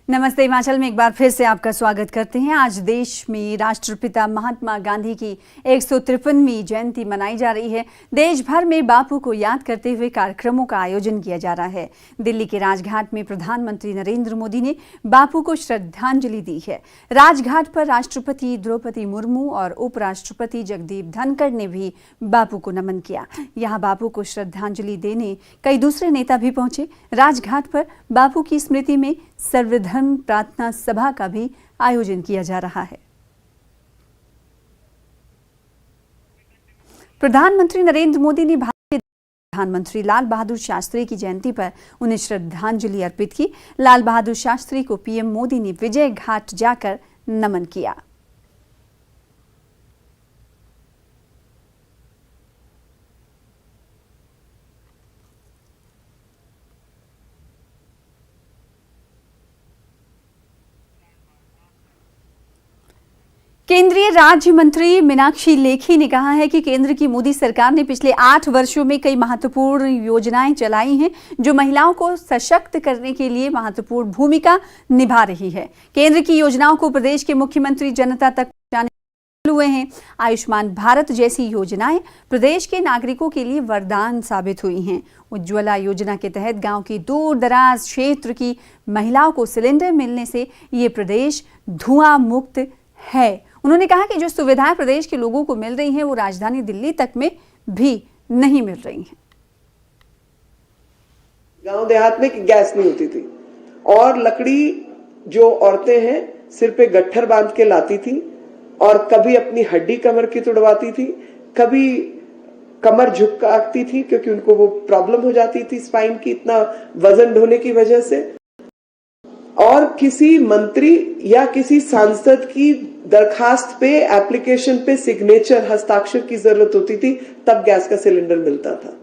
नमस्ते हिमाचल में एक बार फिर से आपका स्वागत करते हैं। आज देश में राष्ट्रपिता महात्मा गांधी की 153वीं जयंती मनाई जा रही है। देश भर में बापू को याद करते हुए कार्यक्रमों का आयोजन किया जा रहा है। दिल्ली के राजघाट में प्रधानमंत्री नरेंद्र मोदी ने बापू को श्रद्धांजलि दी है। राजघाट पर राष्ट्रपति द्रौपदी मुर्मू और उपराष्ट्रपति जगदीप धनखड़ ने भी बापू को नमन किया। यहाँ बापू को श्रद्धांजलि देने कई दूसरे नेता भी पहुंचे। राजघाट पर बापू की स्मृति में सर्वधर्म प्रार्थना सभा का भी आयोजन किया जा रहा है। प्रधानमंत्री नरेंद्र मोदी ने भारतीय प्रधानमंत्री लाल बहादुर शास्त्री की जयंती पर उन्हें श्रद्धांजलि अर्पित की। लाल बहादुर शास्त्री को पीएम मोदी ने विजय घाट जाकर नमन किया। केंद्रीय राज्य मंत्री मीनाक्षी लेखी ने कहा है कि केंद्र की मोदी सरकार ने पिछले 8 वर्षों में कई महत्वपूर्ण योजनाएं चलाई हैं जो महिलाओं को सशक्त करने के लिए महत्वपूर्ण भूमिका निभा रही है। केंद्र की योजनाओं को प्रदेश के मुख्यमंत्री जनता तक पहुंचाने हुए हैं। आयुष्मान भारत जैसी योजनाएं प्रदेश के नागरिकों के लिए वरदान साबित हुई हैं। उज्ज्वला योजना के तहत गांव की दूर दराज क्षेत्र की महिलाओं को सिलेंडर मिलने से ये प्रदेश धुआं मुक्त है। उन्होंने कहा कि जो सुविधाएं प्रदेश के लोगों को मिल रही हैं वो राजधानी दिल्ली तक में भी नहीं मिल रही हैं। गांव देहात में गैस नहीं होती थी और लकड़ी जो औरतें हैं सिर पे गट्ठर बांध के लाती थी और कभी अपनी हड्डी कमर की तुड़वाती थी, कभी कमर झुकाती थी क्योंकि उनको वो प्रॉब्लम हो जाती थी स्पाइन की इतना वजन ढोने की वजह से। और किसी मंत्री या किसी सांसद की दरखास्त पे, एप्लीकेशन पे सिग्नेचर, हस्ताक्षर की जरूरत होती थी, तब गैस का सिलेंडर मिलता था।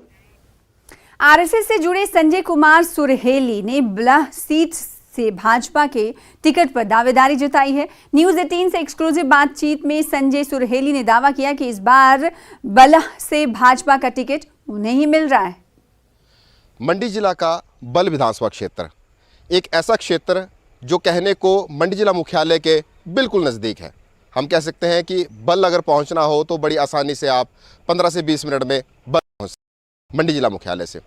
आरएसएस से जुड़े संजय कुमार सुरहेली ने बल्ह सीट से भाजपा के टिकट पर दावेदारी जताई है। न्यूज 18 से एक्सक्लूसिव बातचीत में संजय सुरहेली ने दावा किया कि इस बार बल्ह से भाजपा का टिकट उन्हें ही मिल रहा है। मंडी जिला का बल्ह विधानसभा क्षेत्र एक ऐसा क्षेत्र जो कहने को मंडी जिला मुख्यालय के बिल्कुल नज़दीक है। हम कह सकते हैं कि बल्ह अगर पहुंचना हो तो बड़ी आसानी से आप 15 से 20 मिनट में बल्ह पहुंच सकते मंडी जिला मुख्यालय से।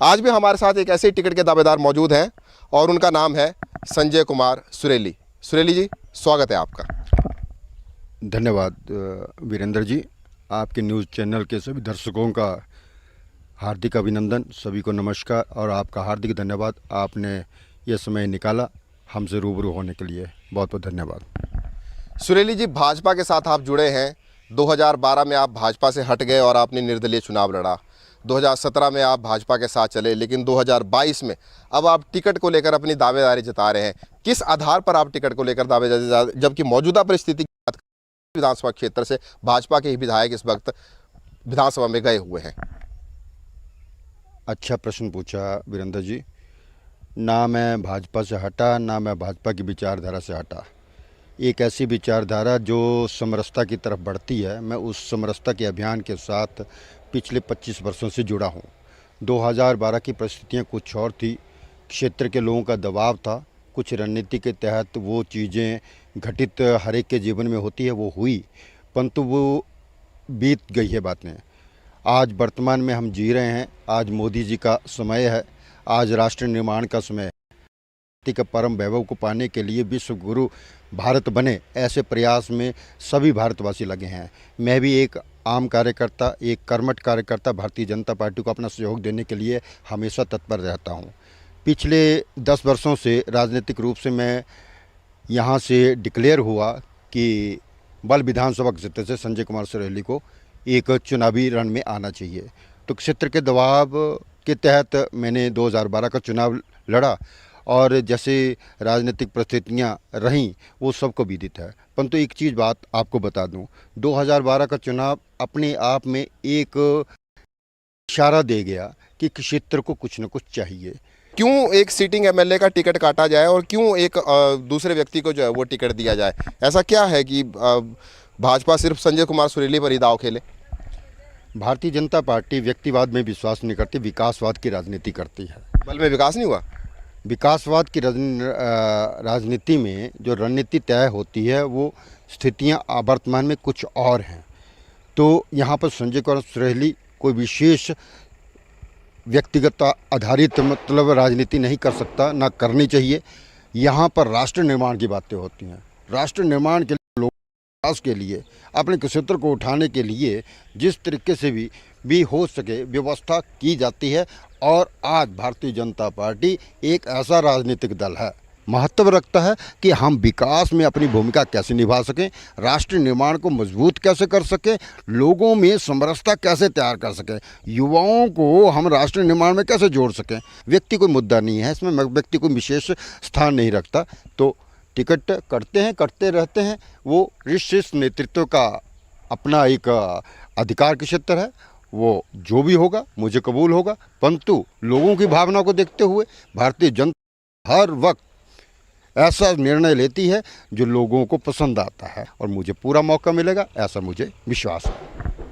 आज भी हमारे साथ एक ऐसे टिकट के दावेदार मौजूद हैं और उनका नाम है संजय कुमार सुरेली। सुरेली जी, स्वागत है आपका। धन्यवाद वीरेंद्र जी। आपके न्यूज़ चैनल के सभी दर्शकों का हार्दिक अभिनंदन, सभी को नमस्कार और आपका हार्दिक धन्यवाद। आपने ये समय निकाला हमसे रूबरू होने के लिए, बहुत बहुत धन्यवाद। सुरेली जी, भाजपा के साथ आप जुड़े हैं। 2012 में आप भाजपा से हट गए और आपने निर्दलीय चुनाव लड़ा। 2017 में आप भाजपा के साथ चले, लेकिन 2022 में अब आप टिकट को लेकर अपनी दावेदारी जता रहे हैं। किस आधार पर आप टिकट को लेकर दावेदारी, जबकि मौजूदा परिस्थिति की बात विधानसभा क्षेत्र से भाजपा के ही विधायक इस वक्त विधानसभा में गए हुए हैं? अच्छा प्रश्न पूछा वीरेंद्र जी। ना मैं भाजपा से हटा, ना मैं भाजपा की विचारधारा से हटा। एक ऐसी विचारधारा जो समरसता की तरफ बढ़ती है, मैं उस समरसता के अभियान के साथ पिछले 25 वर्षों से जुड़ा हूँ। 2012 की परिस्थितियाँ कुछ और थी, क्षेत्र के लोगों का दबाव था, कुछ रणनीति के तहत वो चीज़ें घटित हर एक के जीवन में होती है, वो हुई, परंतु वो बीत गई है बातें। आज वर्तमान में हम जी रहे हैं। आज मोदी जी का समय है, आज राष्ट्र निर्माण का समय है। का परम वैभव को पाने के लिए विश्व गुरु भारत बने, ऐसे प्रयास में सभी भारतवासी लगे हैं। मैं भी एक आम कार्यकर्ता, एक कर्मठ कार्यकर्ता, भारतीय जनता पार्टी को अपना सहयोग देने के लिए हमेशा तत्पर रहता हूं। पिछले 10 वर्षों से राजनीतिक रूप से मैं यहां से डिक्लेयर हुआ कि बल्ह विधानसभा क्षेत्र से संजय कुमार सुरहेली को एक चुनावी रण में आना चाहिए। तो क्षेत्र के दबाव के तहत मैंने 2012 का चुनाव लड़ा और जैसे राजनीतिक परिस्थितियाँ रहीं वो सबको विदित है। परंतु एक चीज़ बात आपको बता दूं, 2012 का चुनाव अपने आप में एक इशारा दे गया कि क्षेत्र को कुछ न कुछ चाहिए। क्यों एक सीटिंग एमएलए का टिकट काटा जाए और क्यों एक दूसरे व्यक्ति को जो है वो टिकट दिया जाए? ऐसा क्या है कि भाजपा सिर्फ संजय कुमार सुरीली पर ही दाव खेले? भारतीय जनता पार्टी व्यक्तिवाद में विश्वास नहीं करती, विकासवाद की राजनीति करती है। बल्ह में विकास नहीं हुआ? विकासवाद की राजनीति में जो रणनीति तय होती है वो स्थितियां वर्तमान में कुछ और हैं। तो यहाँ पर संजय कुमार सुरेहली कोई विशेष व्यक्तिगत आधारित मतलब राजनीति नहीं कर सकता, ना करनी चाहिए। यहाँ पर राष्ट्र निर्माण की बातें होती हैं। राष्ट्र निर्माण के लिए, विकास के लिए, अपने क्षेत्र को उठाने के लिए जिस तरीके से भी हो सके व्यवस्था की जाती है। और आज भारतीय जनता पार्टी एक ऐसा राजनीतिक दल है, महत्व रखता है कि हम विकास में अपनी भूमिका कैसे निभा सकें, राष्ट्र निर्माण को मजबूत कैसे कर सकें, लोगों में समरसता कैसे तैयार कर सकें, युवाओं को हम राष्ट्र निर्माण में कैसे जोड़ सकें। व्यक्ति कोई मुद्दा नहीं है इसमें, व्यक्ति कोई विशेष स्थान नहीं रखता। तो टिकट करते रहते हैं, वो शीर्ष नेतृत्व का अपना एक अधिकार के क्षेत्र है, वो जो भी होगा मुझे कबूल होगा। परंतु लोगों की भावना को देखते हुए भारतीय जनता हर वक्त ऐसा निर्णय लेती है जो लोगों को पसंद आता है और मुझे पूरा मौका मिलेगा, ऐसा मुझे विश्वास है।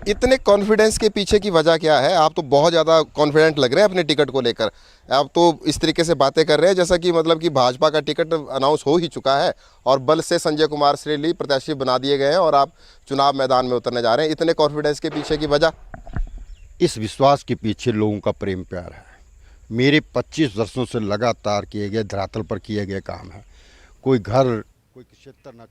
इतने कॉन्फिडेंस के पीछे की वजह क्या है? आप तो बहुत ज़्यादा कॉन्फिडेंट लग रहे हैं अपने टिकट को लेकर। आप तो इस तरीके से बातें कर रहे हैं जैसा कि मतलब कि भाजपा का टिकट अनाउंस हो ही चुका है और बल से संजय कुमार सुरेहली प्रत्याशी बना दिए गए हैं और आप चुनाव मैदान में उतरने जा रहे हैं। इतने कॉन्फिडेंस के पीछे की वजह? इस विश्वास के पीछे लोगों का प्रेम प्यार है। मेरे 25 वर्षों से लगातार किए गए, धरातल पर किए गए काम है। कोई घर, कोई क्षेत्र ना